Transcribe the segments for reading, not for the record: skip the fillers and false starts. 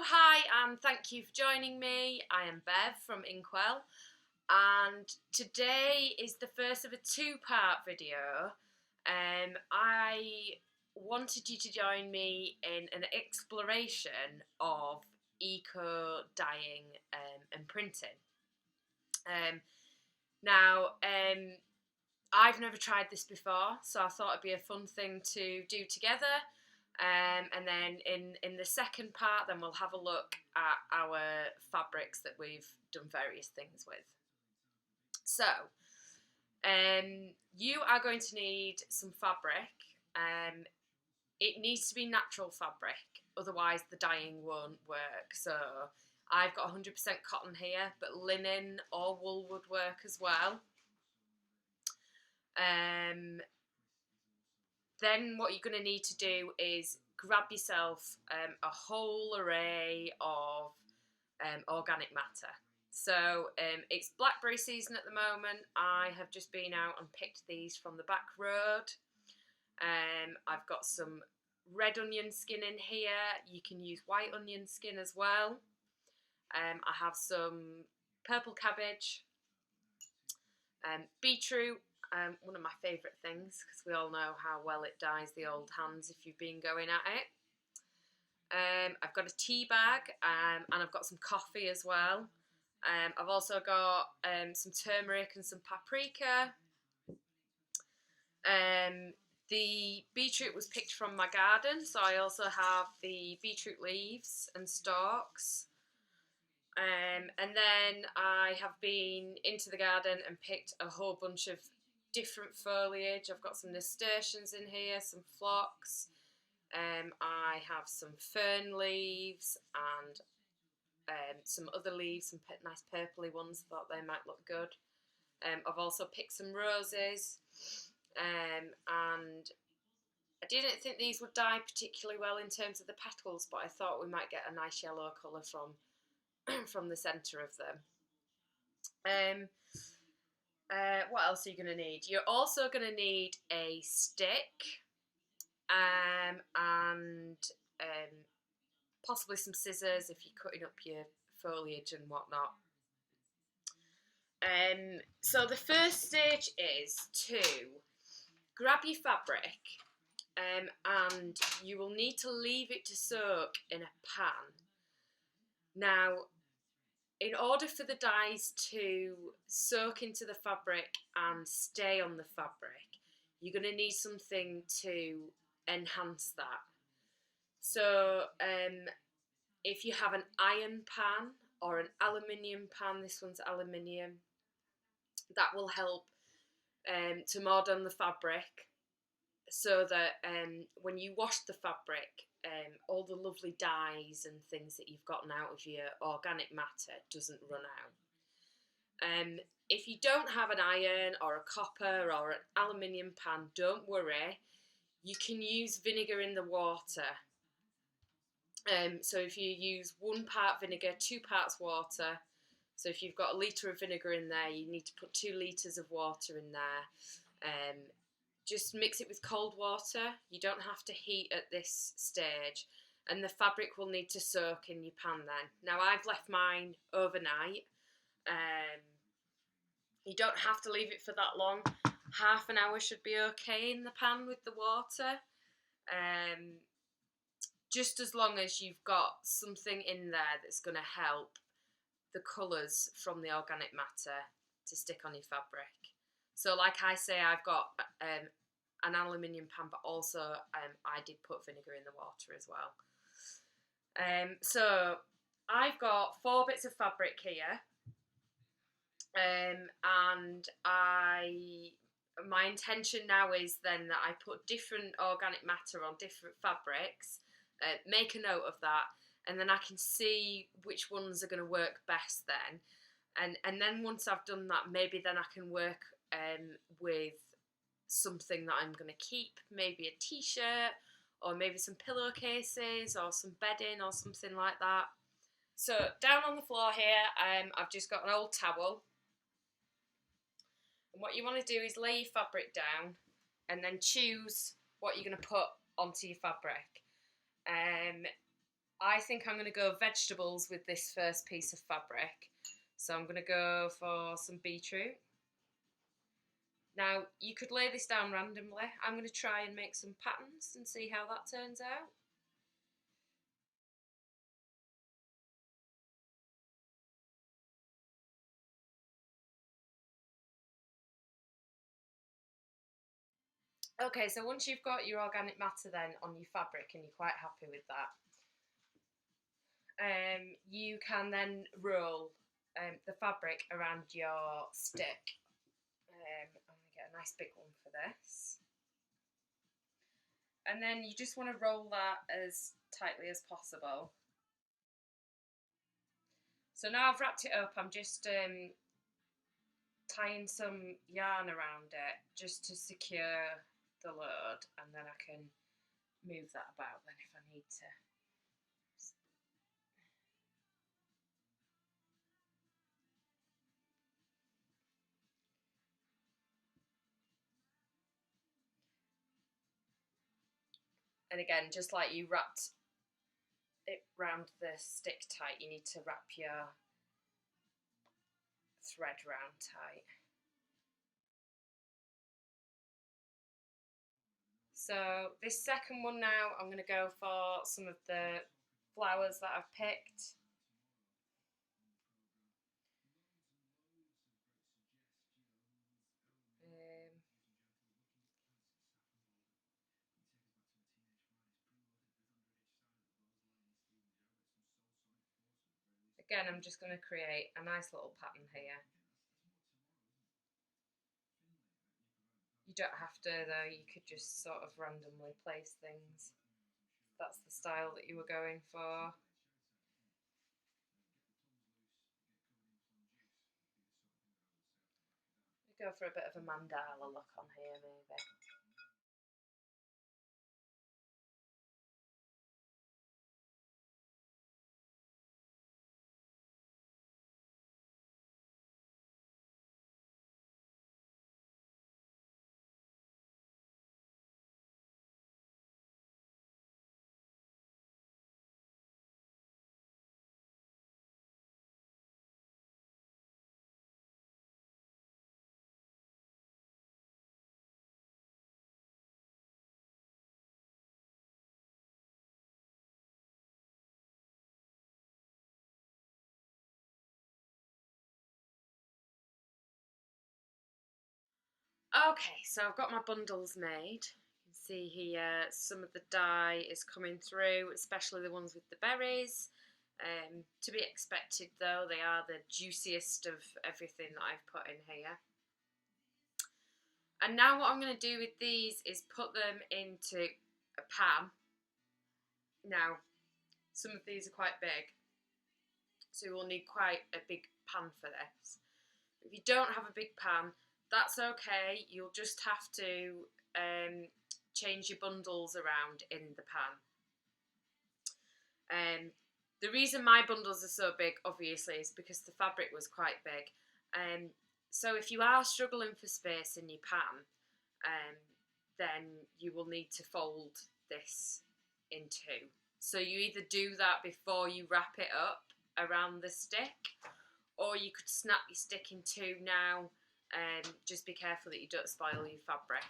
Hi, and thank you for joining me. I am Bev from Inkwell, and today is the first of a two-part video. I wanted you to join me in an exploration of eco dyeing and printing. Now, I've never tried this before, so I thought it'd be a fun thing to do together. And then in the second part, then we'll have a look at our fabrics that we've done various things with. So, you are going to need some fabric. It needs to be natural fabric, otherwise the dyeing won't work. So I've got 100% cotton here, but linen or wool would work as well. Then what you're going to need to do is grab yourself a whole array of organic matter. So it's blackberry season at the moment. I have just been out and picked these from the back road. I've got some red onion skin in here. You can use white onion skin as well. I have some purple cabbage, beetroot. One of my favourite things, because we all know how well it dyes the old hands if you've been going at it. I've got a tea bag, and I've got some coffee as well. I've also got some turmeric and some paprika. The beetroot was picked from my garden, so I also have the beetroot leaves and stalks. And then I have been into the garden and picked a whole bunch of different foliage. I've got some nasturtiums in here, some phlox. I have some fern leaves and some other leaves, some nice purpley ones. Thought they might look good. I've also picked some roses, and I didn't think these would dye particularly well in terms of the petals, but I thought we might get a nice yellow colour from the centre of them. What else are you going to need? You're also going to need a stick and possibly some scissors if you're cutting up your foliage and whatnot. So the first stage is to grab your fabric and you will need to leave it to soak in a pan. Now, in order for the dyes to soak into the fabric and stay on the fabric, you're going to need something to enhance that. So if you have an iron pan or an aluminium pan, this one's aluminium, that will help to mod on the fabric so that when you wash the fabric, all the lovely dyes and things that you've gotten out of your organic matter doesn't run out. If you don't have an iron or a copper or an aluminium pan, don't worry. You can use vinegar in the water. So if you use 1 part vinegar, 2 parts water. So if you've got a litre of vinegar in there, you need to put 2 litres of water in there. Just mix it with cold water. You don't have to heat at this stage, and the fabric will need to soak in your pan then. Now I've left mine overnight. You don't have to leave it for that long. Half an hour should be okay in the pan with the water. Just as long as you've got something in there that's going to help the colours from the organic matter to stick on your fabric. So like I say, I've got an aluminium pan, but also I did put vinegar in the water as well. So I've got 4 bits of fabric here, and my intention now is then that I put different organic matter on different fabrics, make a note of that, and then I can see which ones are going to work best then. And then once I've done that, maybe then I can work with something that I'm going to keep, maybe a t-shirt or maybe some pillowcases or some bedding or something like that. So down on the floor here, I've just got an old towel. And what you want to do is lay your fabric down and then choose what you're going to put onto your fabric. I think I'm going to go vegetables with this first piece of fabric. So I'm going to go for some beetroot. Now, you could lay this down randomly. I'm going to try and make some patterns and see how that turns out. Okay, so once you've got your organic matter then on your fabric and you're quite happy with that, you can then roll the fabric around your stick. I'm going to get a nice big one for this. And then you just want to roll that as tightly as possible. So now I've wrapped it up, I'm just tying some yarn around it just to secure the load, and then I can move that about then if I need to. And again, just like you wrapped it round the stick tight, you need to wrap your thread round tight. So this second one now, I'm going to go for some of the flowers that I've picked. Again, I'm just going to create a nice little pattern here. You don't have to though, you could just sort of randomly place things. That's the style that you were going for. Go for a bit of a mandala look on here maybe. Okay, so I've got my bundles made. You can see here some of the dye is coming through, especially the ones with the berries. To be expected though, they are the juiciest of everything that I've put in here. And now what I'm going to do with these is put them into a pan. Now, some of these are quite big, so we'll need quite a big pan for this. If you don't have a big pan, that's okay. You'll just have to change your bundles around in the pan. The reason my bundles are so big, obviously, is because the fabric was quite big. So if you are struggling for space in your pan, then you will need to fold this in two. So you either do that before you wrap it up around the stick, or you could snap your stick in two now. Just be careful that you don't spoil your fabric.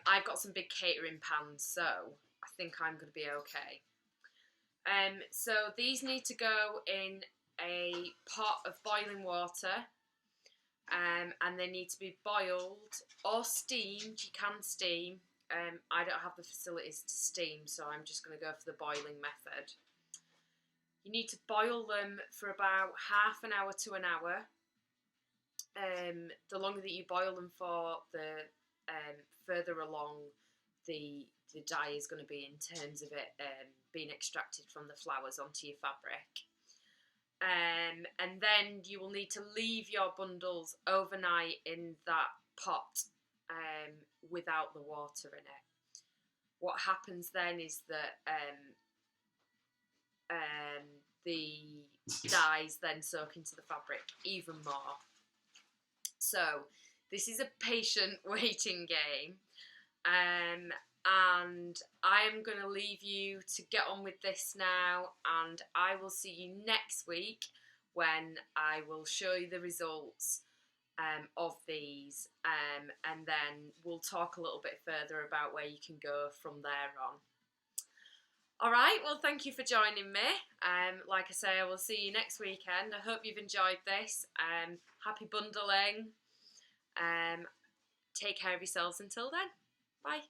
I've got some big catering pans, so I think I'm going to be okay. So these need to go in a pot of boiling water, and they need to be boiled or steamed. You can steam. I don't have the facilities to steam, so I'm just going to go for the boiling method. You need to boil them for about half an hour to an hour. The longer that you boil them for, the further along the dye is going to be in terms of it being extracted from the flowers onto your fabric. And then you will need to leave your bundles overnight in that pot without the water in it. What happens then is that the dyes then soak into the fabric even more. So this is a patient waiting game. and I am going to leave you to get on with this now, and I will see you next week when I will show you the results of these, and then we'll talk a little bit further about where you can go from there on. Alright, well thank you for joining me. Like I say, I will see you next weekend. I hope you've enjoyed this. Happy bundling. Take care of yourselves until then. Bye.